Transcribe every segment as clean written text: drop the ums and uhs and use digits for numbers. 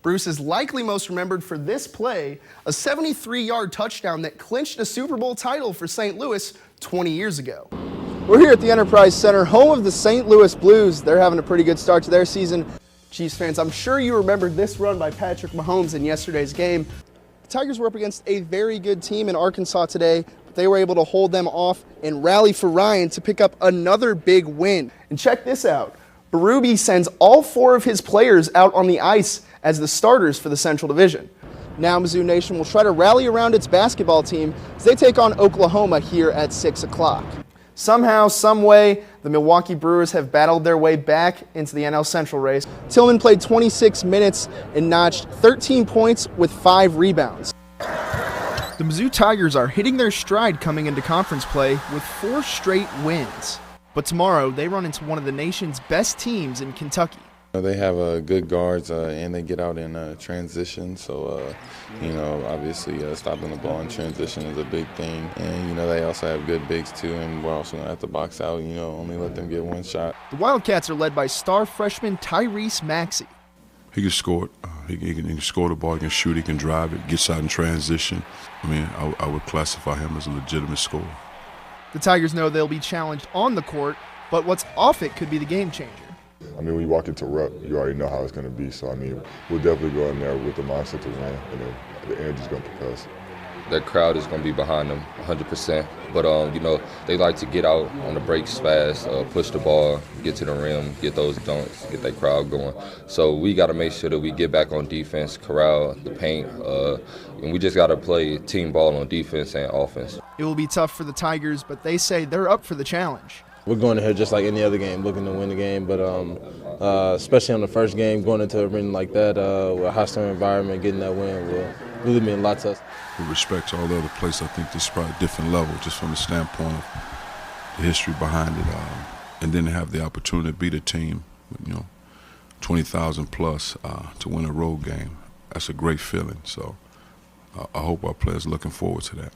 Bruce is likely most remembered for this play, a 73-yard touchdown that clinched a Super Bowl title for St. Louis 20 years ago. We're here at the Enterprise Center, home of the St. Louis Blues. They're having a pretty good start to their season. Chiefs fans, I'm sure you remember this run by Patrick Mahomes in yesterday's game. The Tigers were up against a very good team in Arkansas today, but they were able to hold them off and rally for Ryan to pick up another big win. And check this out. Berube sends all 4 of his players out on the ice as the starters for the Central Division. Now Mizzou Nation will try to rally around its basketball team as they take on Oklahoma here at 6 o'clock. Somehow, someway, the Milwaukee Brewers have battled their way back into the NL Central race. Tillman played 26 minutes and notched 13 points with 5 rebounds. The Mizzou Tigers are hitting their stride coming into conference play with 4 straight wins. But tomorrow, they run into one of the nation's best teams in Kentucky. They have good guards and they get out in transition, so obviously stopping the ball in transition is a big thing. And they also have good bigs too, and we're also going to have to box out, only let them get 1 shot. The Wildcats are led by star freshman Tyrese Maxey. He can score it. He can score the ball, he can shoot, he can drive it, gets out in transition. I would classify him as a legitimate scorer. The Tigers know they'll be challenged on the court, but what's off it could be the game changer. When you walk into rep, you already know how it's going to be. So, we'll definitely go in there with the mindset to win, and the energy's going to propel us. That crowd is going to be behind them 100%. But, they like to get out on the breaks fast, push the ball, get to the rim, get those dunks, get that crowd going. So we got to make sure that we get back on defense, corral the paint, and we just got to play team ball on defense and offense. It will be tough for the Tigers, but they say they're up for the challenge. We're going in here just like any other game, looking to win the game. But especially on the first game, going into a arena like that, with a hostile environment, getting that win will really mean a lot to us. With respect to all the other places, I think this is probably a different level, just from the standpoint of the history behind it. And then to have the opportunity to beat a team, 20,000 plus to win a road game, that's a great feeling. So I hope our players are looking forward to that.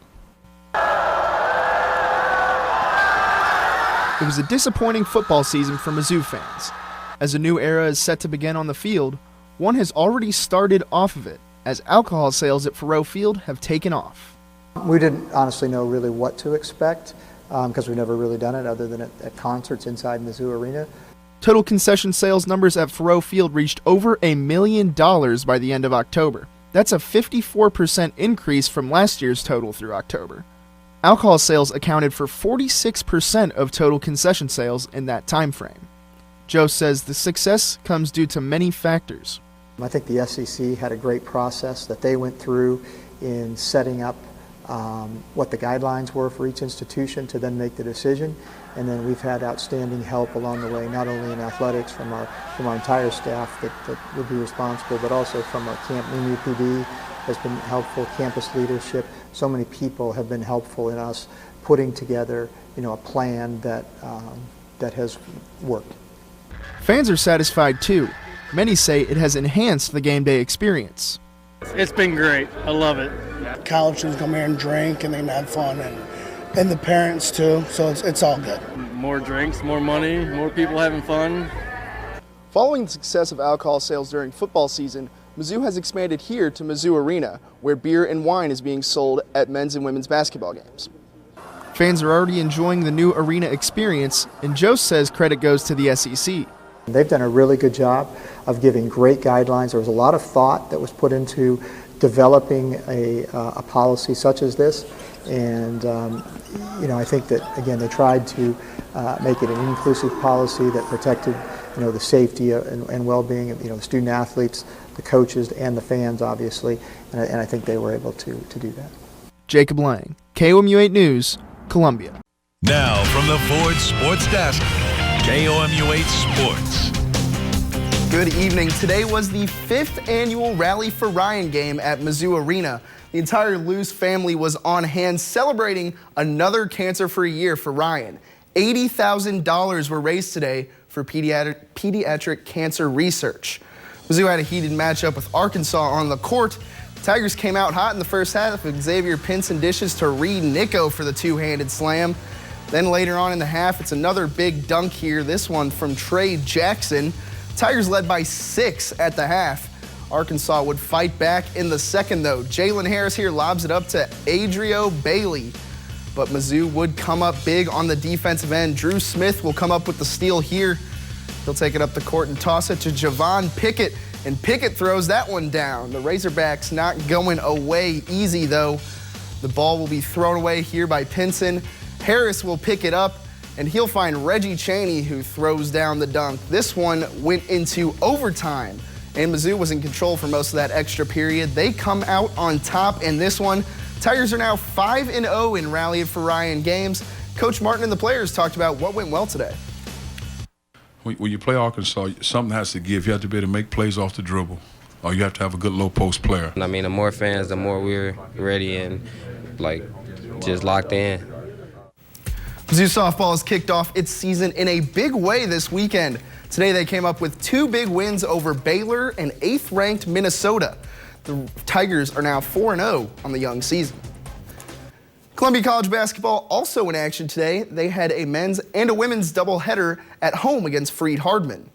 It was a disappointing football season for Mizzou fans. As a new era is set to begin on the field, one has already started off of it, as alcohol sales at Faurot Field have taken off. We didn't honestly know really what to expect because we've never really done it other than at concerts inside Mizzou Arena. Total concession sales numbers at Faurot Field reached over $1 million by the end of October. That's a 54% increase from last year's total through October. Alcohol sales accounted for 46% of total concession sales in that time frame. Joe says the success comes due to many factors. I think the SEC had a great process that they went through in setting up what the guidelines were for each institution to then make the decision. And then we've had outstanding help along the way, not only in athletics from our entire staff that would be responsible, but also from our Camp Mimi PD has been helpful, campus leadership. So many people have been helpful in us putting together, a plan that has worked. Fans are satisfied too. Many say it has enhanced the game day experience. It's been great. I love it. College students come here and drink and they can have fun, and the parents too, so it's all good. More drinks, more money, more people having fun. Following the success of alcohol sales during football season, Mizzou has expanded here to Mizzou Arena, where beer and wine is being sold at men's and women's basketball games. Fans are already enjoying the new arena experience, and Joe says credit goes to the SEC. They've done a really good job of giving great guidelines. There was a lot of thought that was put into developing a policy such as this, and I think that again they tried to make it an inclusive policy that protected the safety and well-being of the student athletes, the coaches, and the fans, obviously, and I think they were able to do that. Jacob Lang, KOMU 8 News, Columbia. Now from the Ford Sports Desk, KOMU 8 Sports. Good evening. Today was the 5th annual Rally for Ryan game at Mizzou Arena. The entire Lewis family was on hand celebrating another cancer-free year for Ryan. $80,000 were raised today for pediatric cancer research. Mizzou had a heated matchup with Arkansas on the court. Tigers came out hot in the first half with Xavier Pinson dishes to Reed Nico for the two-handed slam. Then later on in the half, it's another big dunk here, this one from Trey Jackson. Tigers led by 6 at the half. Arkansas would fight back in the second, though. Jalen Harris here lobs it up to Adrio Bailey. But Mizzou would come up big on the defensive end. Drew Smith will come up with the steal here. He'll take it up the court and toss it to Javon Pickett. And Pickett throws that one down. The Razorbacks not going away easy, though. The ball will be thrown away here by Pinson. Harris will pick it up, and he'll find Reggie Chaney, who throws down the dunk. This one went into overtime, and Mizzou was in control for most of that extra period. They come out on top in this one. Tigers are now 5-0 in Rally for Ryan games. Coach Martin and the players talked about what went well today. When you play Arkansas, something has to give. You have to be able to make plays off the dribble, or you have to have a good low post player. I mean, the more fans, the more we're ready and, just locked in. Mizzou softball has kicked off its season in a big way this weekend. Today they came up with 2 big wins over Baylor and 8th-ranked Minnesota. The Tigers are now 4-0 on the young season. Columbia College basketball also in action today. They had a men's and a women's doubleheader at home against Freed-Hardman.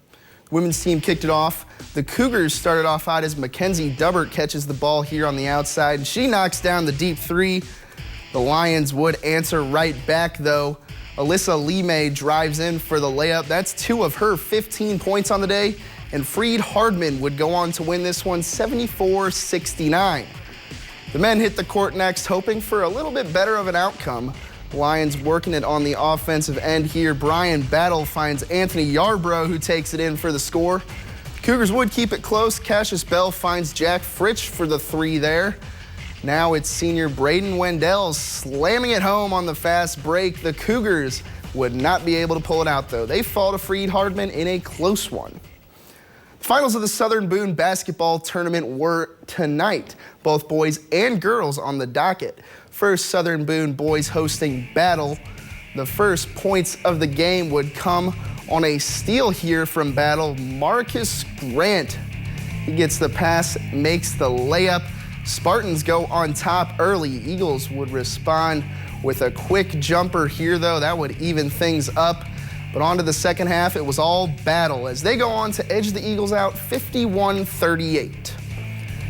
The women's team kicked it off. The Cougars started off hot as Mackenzie Dubbert catches the ball here on the outside. She knocks down the deep 3. The Lions would answer right back, though. Alyssa Lee drives in for the layup. That's 2 of her 15 points on the day. And Freed-Hardman would go on to win this one 74-69. The men hit the court next, hoping for a little bit better of an outcome. Lions working it on the offensive end here. Brian Battle finds Anthony Yarbrough, who takes it in for the score. Cougars would keep it close. Cassius Bell finds Jack Fritsch for the 3 there. Now it's senior Braden Wendell slamming it home on the fast break. The Cougars would not be able to pull it out, though. They fall to Freed-Hardman in a close one. Finals of the Southern Boone basketball tournament were tonight. Both boys and girls on the docket. First, Southern Boone boys hosting Battle. The first points of the game would come on a steal here from Battle. Marcus Grant, he gets the pass, makes the layup. Spartans go on top early. Eagles would respond with a quick jumper here, though. That would even things up. But on to the second half, it was all Battle as they go on to edge the Eagles out 51-38.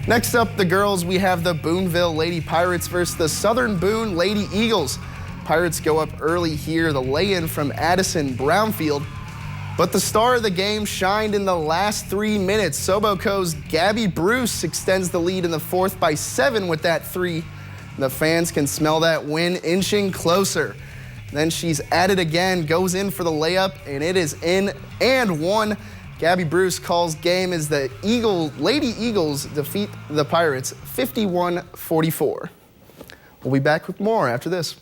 Next up, the girls, we have the Booneville Lady Pirates versus the Southern Boone Lady Eagles. Pirates go up early here, the lay-in from Addison Brownfield. But the star of the game shined in the last 3 minutes. Soboco's Gabby Bruce extends the lead in the 4th by 7 with that 3. The fans can smell that win inching closer. Then she's at it again, goes in for the layup, and it is in and one. Gabby Bruce calls game as the Lady Eagles defeat the Pirates 51-44. We'll be back with more after this.